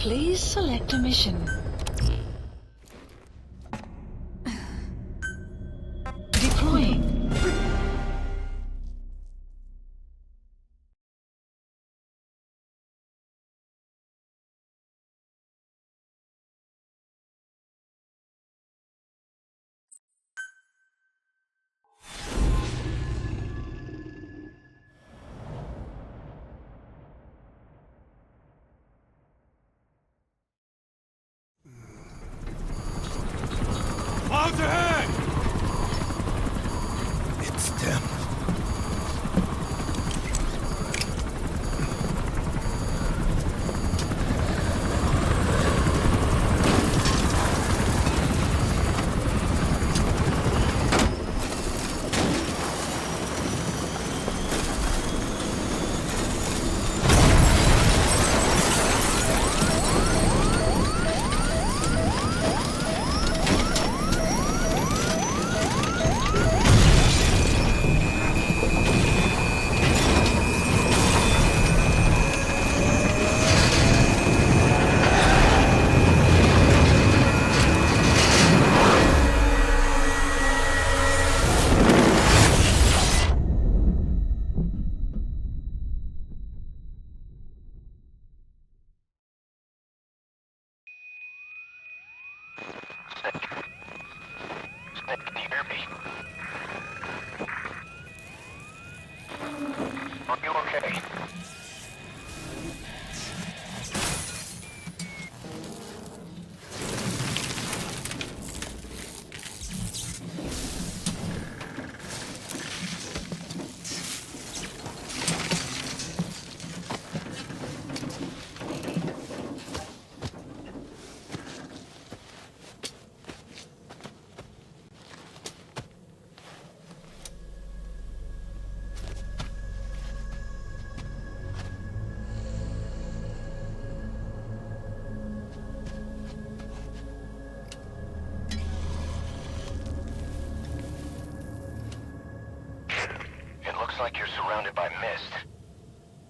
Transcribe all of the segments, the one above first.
Please select a mission. Deploying. Clouds ahead! It's them. Can you hear me? Are you okay? Like you're surrounded by mist.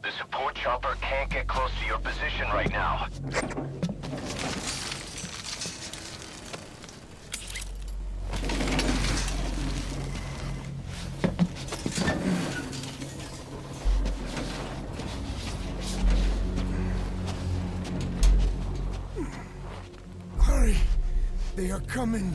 The support chopper can't get close to your position right now. Hurry! They are coming!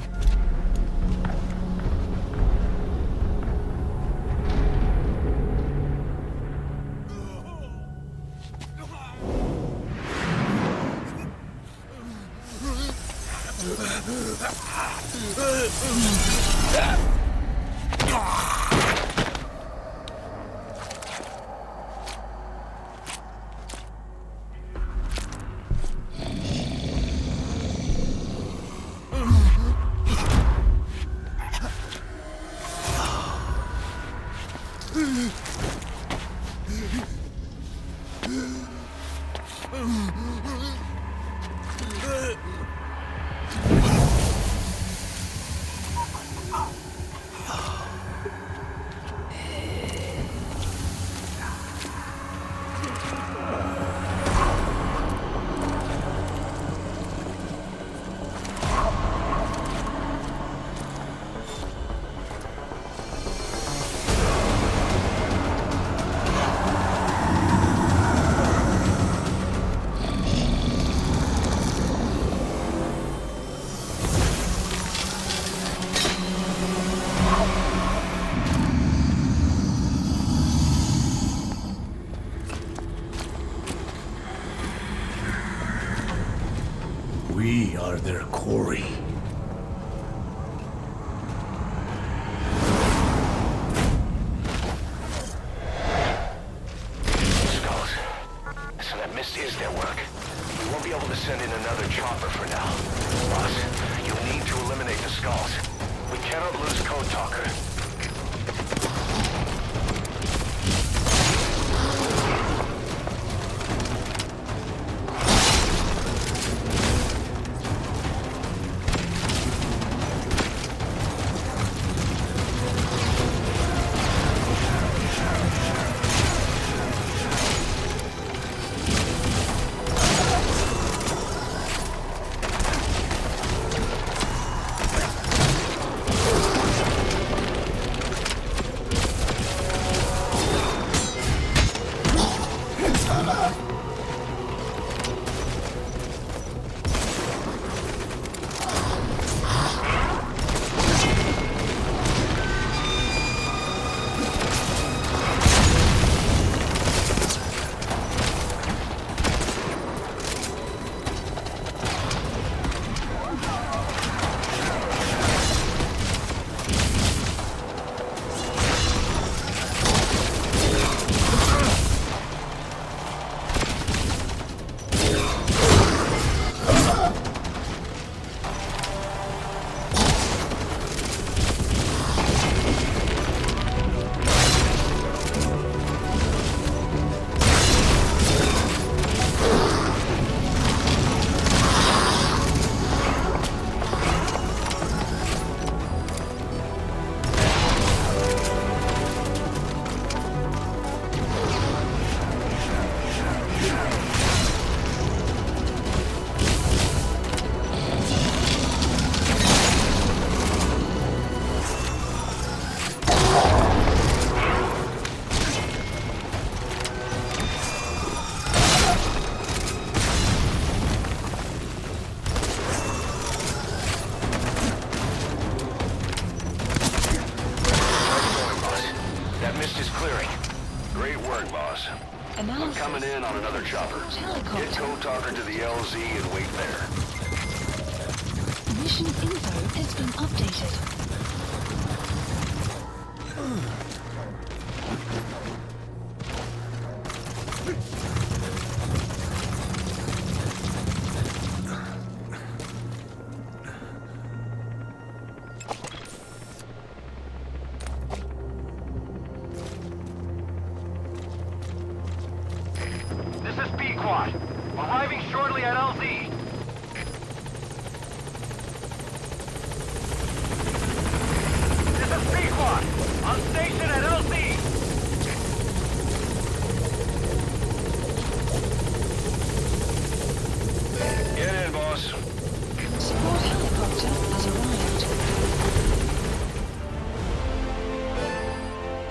We are their quarry. Skulls. So that mist is their work. We won't be able to send in another chopper for now. Boss, you'll need to eliminate the skulls. We cannot lose Code Talker. I'm Analysis. coming in on another chopper. Get Helicopter. Code Talker to the LZ and wait there. Mission info has been updated. This is B-Quad. Arriving shortly at LZ. This is B-Quad. On station at LZ. Get in, boss. Support helicopter has arrived.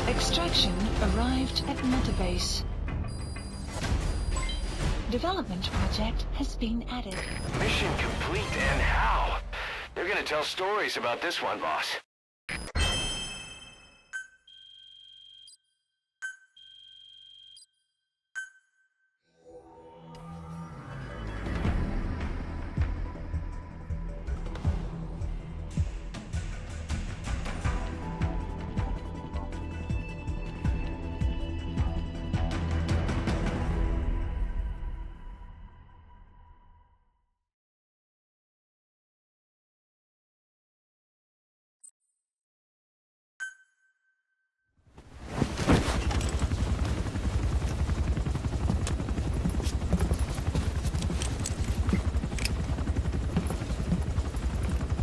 Extraction arrived at Metabase. Development project has been added. Mission complete, and how? They're gonna tell stories about this one, boss.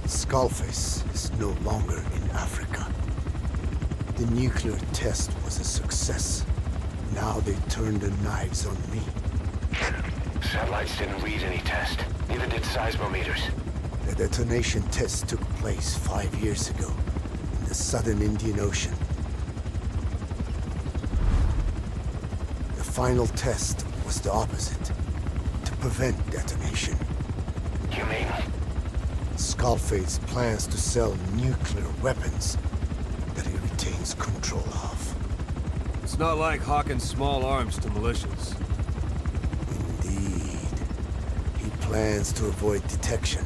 Skullface is no longer in Africa. The nuclear test was a success. Now they turned their knives on me. Satellites didn't read any test. Neither did seismometers. The detonation test took place 5 years ago in the southern Indian Ocean. The final test was the opposite, to prevent detonation. You mean? Skullface plans to sell nuclear weapons that he retains control of. It's not like hawking small arms to militias. Indeed. He plans to avoid detection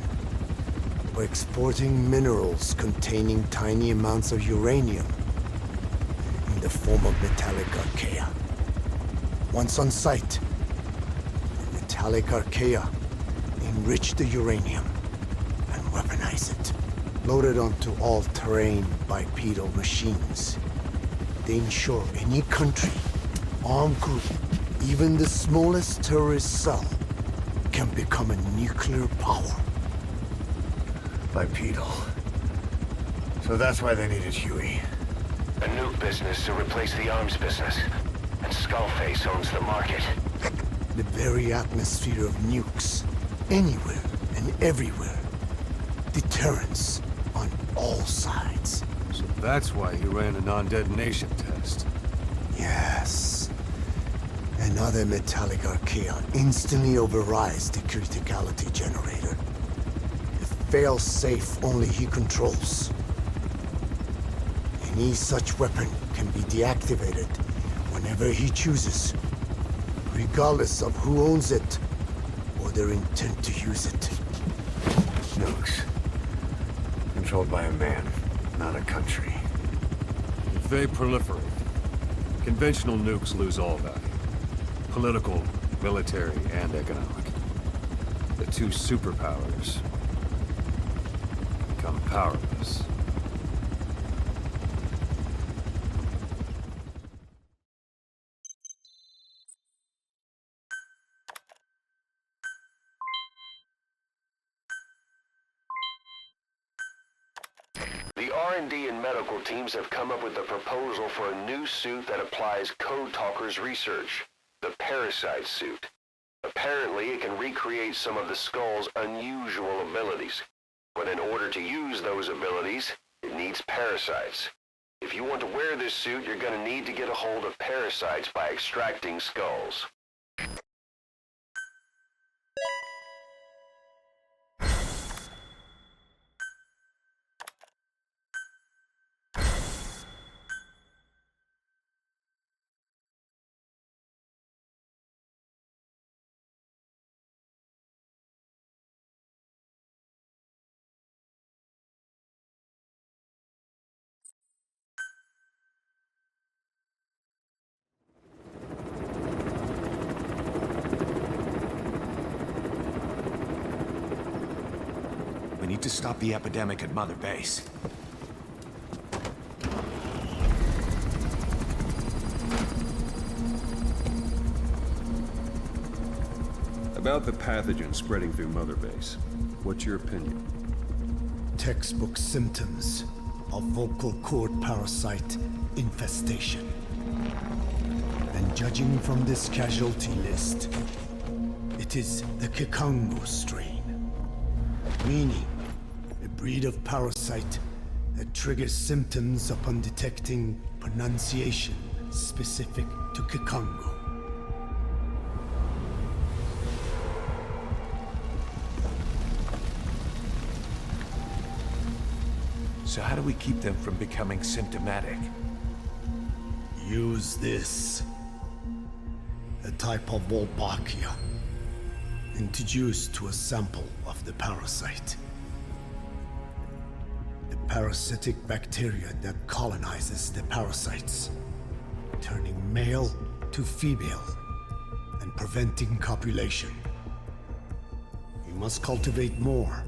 by exporting minerals containing tiny amounts of uranium in the form of metallic Archaea. Once on site, the metallic Archaea enrich the uranium and weaponize it. Loaded onto all-terrain bipedal machines, they ensure any country, armed group, even the smallest terrorist cell, can become a nuclear power. Bipedal. So that's why they needed Huey. A nuke business to replace the arms business. And Skullface owns the market. The very atmosphere of nukes, anywhere and everywhere. Deterrence on all sides. So that's why he ran a non-detonation test. Yes. Another metallic Archaea instantly overrides the criticality generator. A fail-safe only he controls. Any such weapon can be deactivated whenever he chooses, regardless of who owns it or their intent to use it. Nukes. Controlled by a man, not a country. If they proliferate, conventional nukes lose all value. Political, military, and economic. The two superpowers become powerless. The R&D and medical teams have come up with a proposal for a new suit that applies Code Talker's research, the Parasite suit. Apparently, it can recreate some of the Skull's unusual abilities. But in order to use those abilities, it needs parasites. If you want to wear this suit, you're going to need to get a hold of parasites by extracting skulls. need to stop the epidemic at Mother Base. About the pathogen spreading through Mother Base, what's your opinion? Textbook symptoms of vocal cord parasite infestation. And judging from this casualty list, it is the Kikango strain, meaning a breed of parasite that triggers symptoms upon detecting pronunciation specific to Kikango. So how do we keep them from becoming symptomatic? Use this. A type of Archaea, introduced to a sample of the parasite. A parasitic bacteria that colonizes the parasites, turning male to female and preventing copulation. We must cultivate more.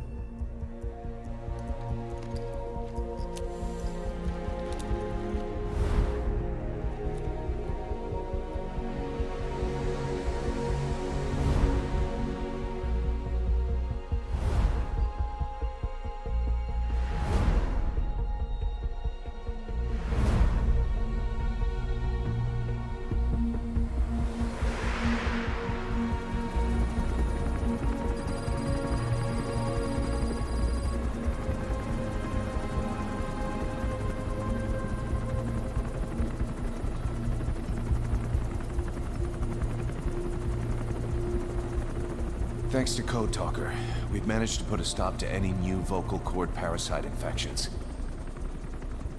Thanks to Code Talker, we've managed to put a stop to any new vocal cord parasite infections.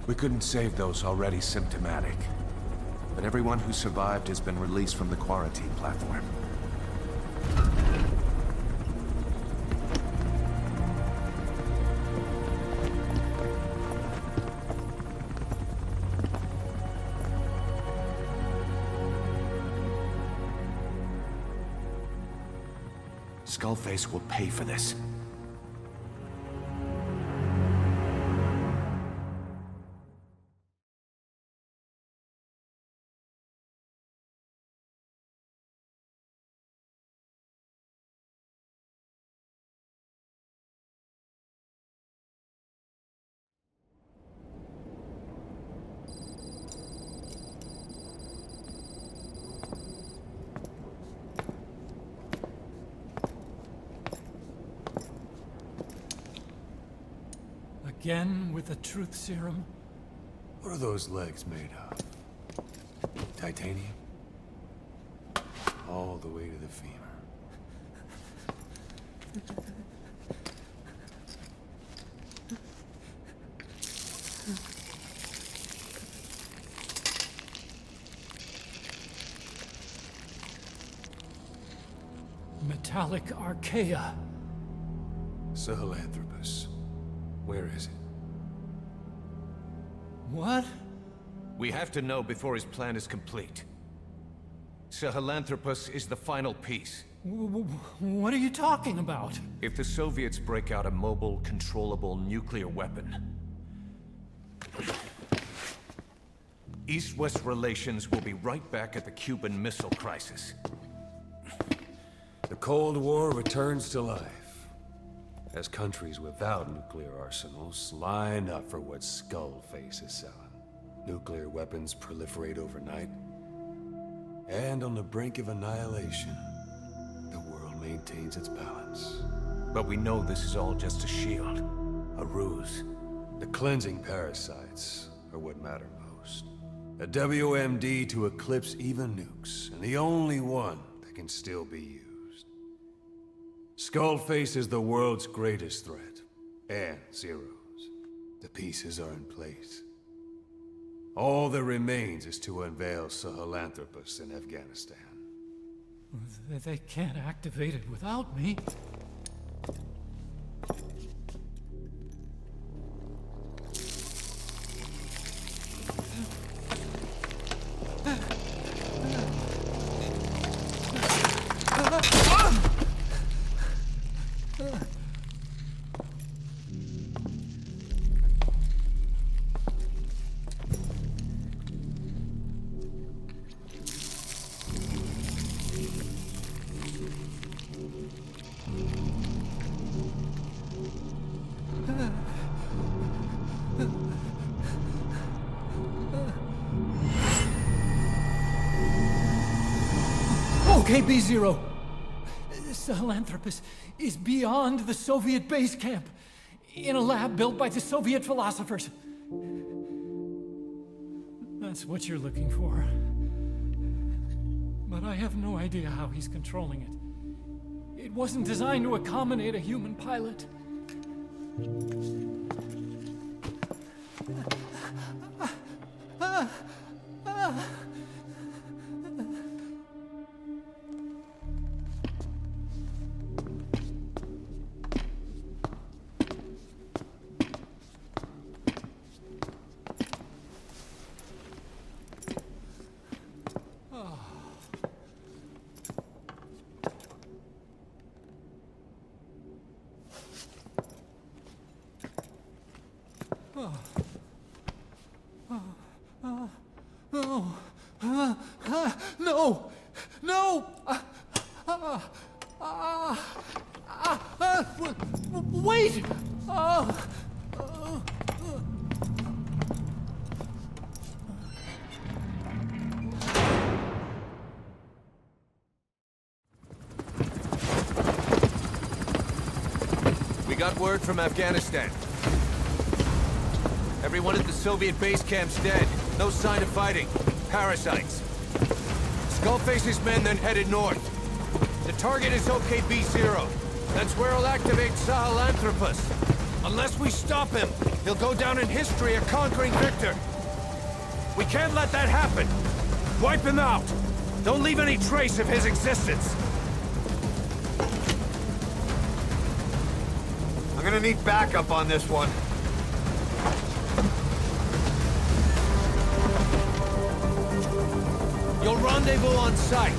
We couldn't save those already symptomatic, but everyone who survived has been released from the quarantine platform. Skullface will pay for this. Again with the truth serum? What are those legs made of? Titanium? All the way to the femur. Metallic Archaea. Sahelanthropus. Where is it? What? We have to know before his plan is complete. Sahelanthropus is the final piece. What are you talking about? If the Soviets break out a mobile, controllable nuclear weapon, East-West relations will be right back at the Cuban Missile Crisis. The Cold War returns to life as countries without nuclear arsenals line up for what Skullface is selling. Nuclear weapons proliferate overnight, and on the brink of annihilation, the world maintains its balance. But we know this is all just a shield, a ruse. The cleansing parasites are what matter most. A WMD to eclipse even nukes, and the only one that can still be used. Skullface is the world's greatest threat, and Zero's. The pieces are in place. All that remains is to unveil Sahelanthropus in Afghanistan. They can't activate it without me. Okay, B0. Sahelanthropus is beyond the Soviet base camp, in a lab built by the Soviet philosophers. That's what you're looking for. But I have no idea how he's controlling it. It wasn't designed to accommodate a human pilot. No! No! Wait! We got word from Afghanistan. Everyone at the Soviet base camp's dead. No sign of fighting. Parasites. Skullface's men then headed north. The target is OKB-0. That's where he'll activate Sahelanthropus. Unless we stop him, he'll go down in history a conquering victor. We can't let that happen. Wipe him out. Don't leave any trace of his existence. I'm gonna need backup on this one. You'll rendezvous on site.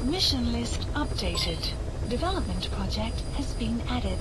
Mission list updated. Development project has been added.